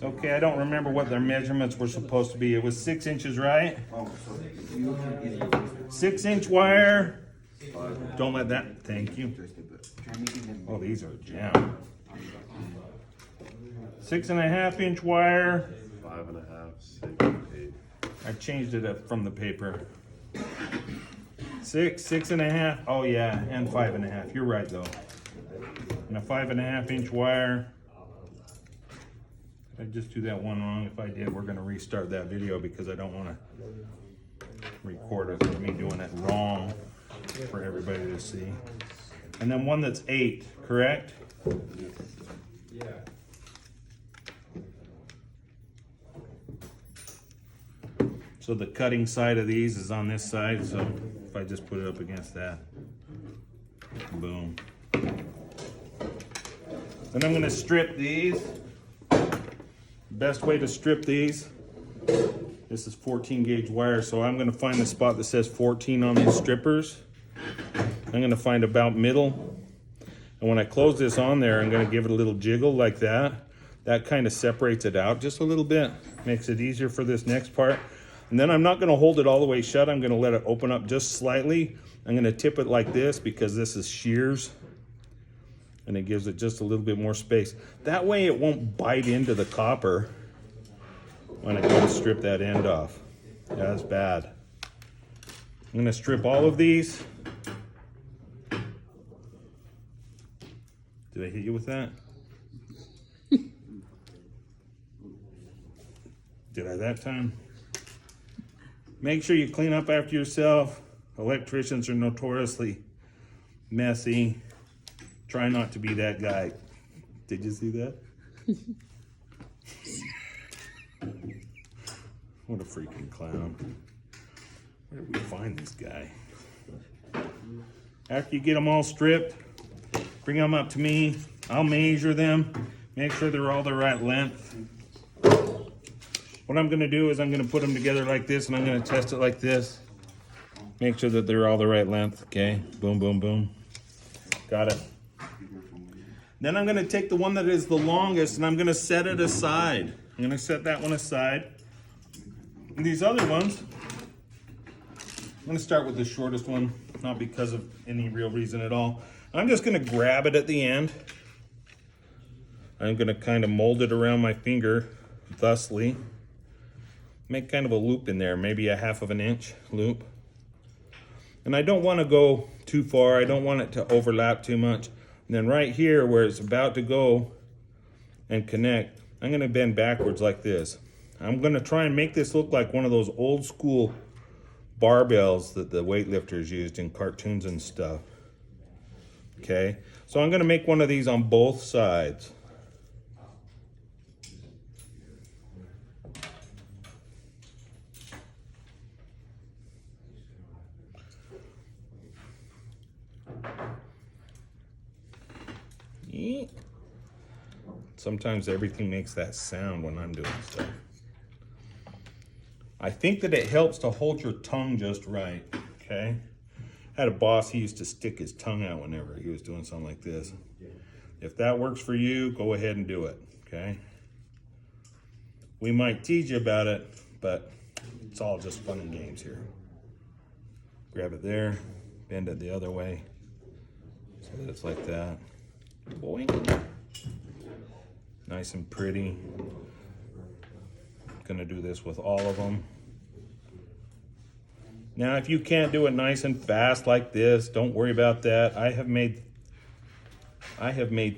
Okay, I don't remember what their measurements were supposed to be. It was 6 inches, right? 6-inch wire. Don't let that, thank you. Oh, these are jam. 6.5-inch wire. 5.5, 6, 8. I changed it up from the paper. 6.5. Oh yeah, and 5.5. You're right though. And a 5.5-inch wire. Did I just do that one wrong? If I did, we're gonna restart that video because I don't wanna record it with me doing it wrong for everybody to see. And then one that's 8, correct? Yeah. So the cutting side of these is on this side, so if I just put it up against that, boom. Then I'm gonna strip these. Best way to strip these, this is 14 gauge wire, so I'm gonna find the spot that says 14 on these strippers. I'm gonna find about middle. And when I close this on there, I'm gonna give it a little jiggle like that. That kind of separates it out just a little bit, makes it easier for this next part. And then I'm not gonna hold it all the way shut. I'm gonna let it open up just slightly. I'm gonna tip it like this because this is shears. And it gives it just a little bit more space. That way it won't bite into the copper when I go to strip that end off. That's bad. I'm gonna strip all of these. Did I hit you with that? Did I that time? Make sure you clean up after yourself. Electricians are notoriously messy. Try not to be that guy. Did you see that? What a freaking clown. Where did we find this guy? After you get them all stripped, bring them up to me. I'll measure them. Make sure they're all the right length. What I'm gonna do is I'm gonna put them together like this and I'm gonna test it like this. Make sure that they're all the right length, okay? Boom, boom, boom. Got it. Then I'm gonna take the one that is the longest and I'm gonna set it aside. I'm gonna set that one aside. And these other ones, I'm gonna start with the shortest one, not because of any real reason at all. I'm just gonna grab it at the end. I'm gonna kind of mold it around my finger, thusly. Make kind of a loop in there, maybe a 1/2 inch loop. And I don't want to go too far. I don't want it to overlap too much. And then right here where it's about to go and connect, I'm going to bend backwards like this. I'm going to try and make this look like one of those old school barbells that the weightlifters used in cartoons and stuff. Okay, so I'm going to make one of these on both sides. Sometimes everything makes that sound when I'm doing stuff. I think that it helps to hold your tongue just right, okay? I had a boss, he used to stick his tongue out whenever he was doing something like this. If that works for you, go ahead and do it, okay? We might tease you about it, but it's all just fun and games here. Grab it there, bend it the other way, so that it's like that. Boing. Nice and pretty. Gonna do this with all of them. Now, if you can't do it nice and fast like this, don't worry about that. I have made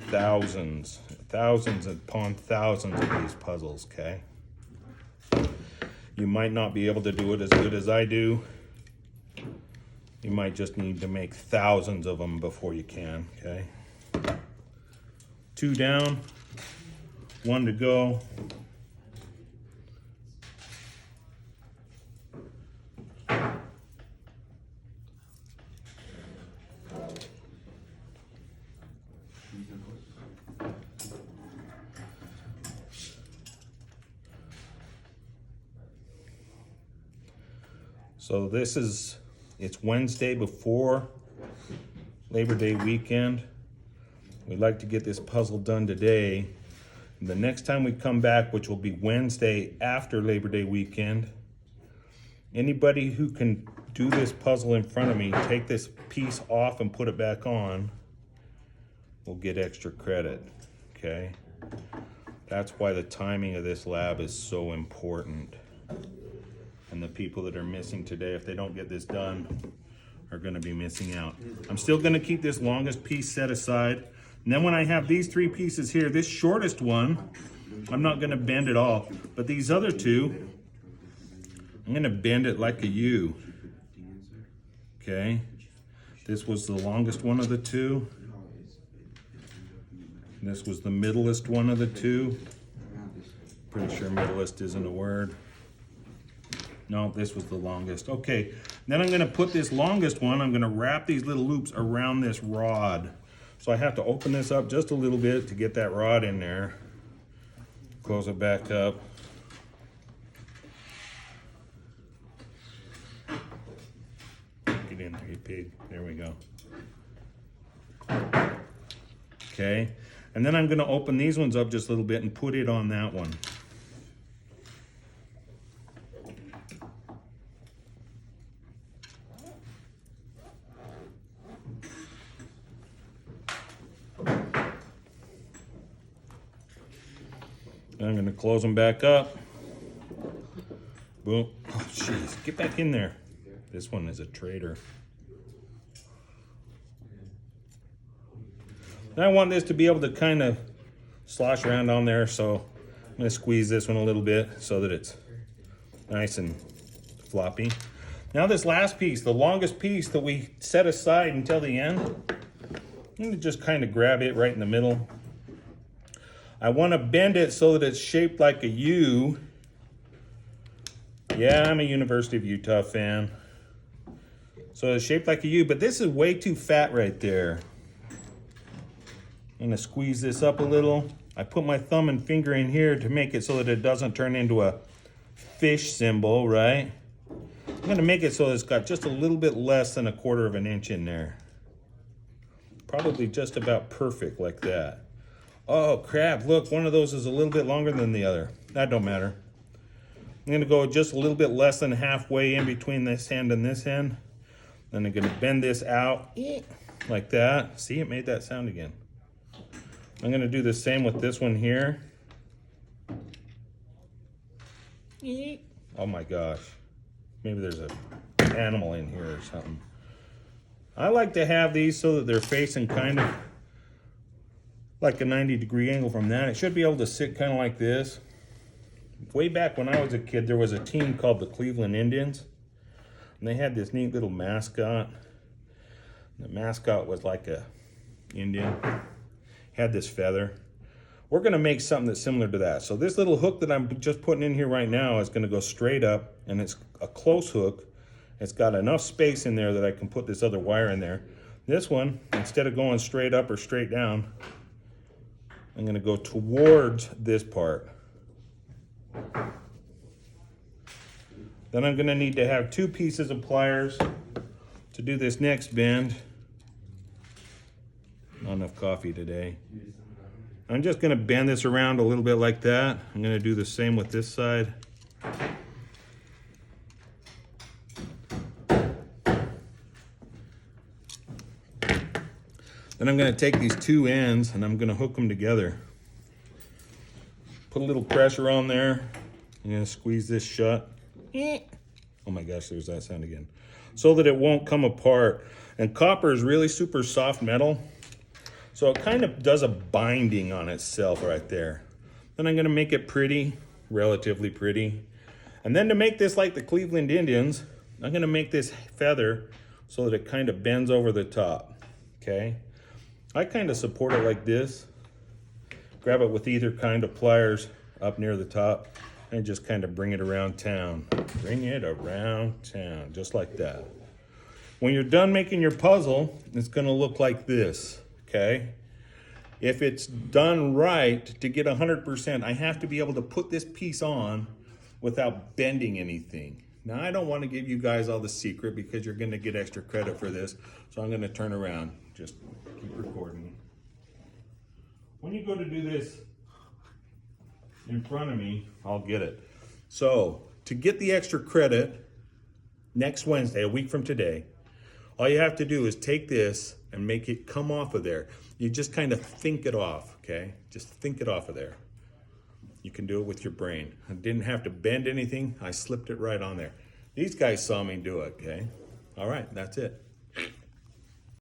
thousands upon thousands of these puzzles, okay? You might not be able to do it as good as I do. You might just need to make thousands of them before you can, okay? 2 down, 1 to go. So it's Wednesday before Labor Day weekend. We'd like to get this puzzle done today. The next time we come back, which will be Wednesday after Labor Day weekend, anybody who can do this puzzle in front of me, take this piece off and put it back on, will get extra credit, okay? That's why the timing of this lab is so important. And the people that are missing today, if they don't get this done, are gonna be missing out. I'm still gonna keep this longest piece set aside. And then when I have these 3 pieces here, this shortest one, I'm not gonna bend at all. But these other 2, I'm gonna bend it like a U. Okay? This was the longest one of the 2. This was the middlest one of the 2. Pretty sure middlest isn't a word. No, this was the longest. Okay, then I'm gonna put this longest one, I'm gonna wrap these little loops around this rod. So I have to open this up just a little bit to get that rod in there. Close it back up. Get in there, you pig. There we go. Okay, and then I'm gonna open these ones up just a little bit and put it on that one. I'm gonna close them back up. Boom. Oh, jeez, get back in there. This one is a traitor. And I want this to be able to kind of slosh around on there, so I'm gonna squeeze this one a little bit so that it's nice and floppy. Now this last piece, the longest piece that we set aside until the end, I'm gonna just kind of grab it right in the middle. I want to bend it so that it's shaped like a U. Yeah, I'm a University of Utah fan. So it's shaped like a U, but this is way too fat right there. I'm gonna squeeze this up a little. I put my thumb and finger in here to make it so that it doesn't turn into a fish symbol, right? I'm gonna make it so it's got just a little bit less than 1/4 of an inch in there. Probably just about perfect like that. Oh crap, look, one of those is a little bit longer than the other. That don't matter. I'm gonna go just a little bit less than halfway in between this end and this end. Then I'm gonna bend this out like that. See, it made that sound again. I'm gonna do the same with this one here. Oh my gosh. Maybe there's an animal in here or something. I like to have these so that they're facing kind of like a 90-degree angle from that. It should be able to sit kind of like this. Way back when I was a kid, there was a team called the Cleveland Indians, and they had this neat little mascot. The mascot was like a Indian, had this feather. We're gonna make something that's similar to that. So this little hook that I'm just putting in here right now is gonna go straight up, and it's a close hook. It's got enough space in there that I can put this other wire in there. This one, instead of going straight up or straight down, I'm gonna go towards this part. Then I'm gonna need to have 2 pieces of pliers to do this next bend. Not enough coffee today. I'm just gonna bend this around a little bit like that. I'm gonna do the same with this side. Then I'm gonna take these 2 ends and I'm gonna hook them together. Put a little pressure on there. I'm gonna squeeze this shut. Oh my gosh, there's that sound again. So that it won't come apart. And copper is really super soft metal, so it kind of does a binding on itself right there. Then I'm gonna make it pretty, relatively pretty. And then to make this like the Cleveland Indians, I'm gonna make this feather so that it kind of bends over the top, okay? I kind of support it like this. Grab it with either kind of pliers up near the top and just kind of bring it around town. Bring it around town, just like that. When you're done making your puzzle, it's gonna look like this, okay? If it's done right, to get 100%, I have to be able to put this piece on without bending anything. Now, I don't wanna give you guys all the secret because you're gonna get extra credit for this, so I'm gonna turn around. Just keep recording. When you go to do this in front of me, I'll get it. So to get the extra credit next Wednesday, a week from today, all you have to do is take this and make it come off of there. You just kind of think it off, okay? Just think it off of there. You can do it with your brain. I didn't have to bend anything. I slipped it right on there. These guys saw me do it, okay? All right, that's it.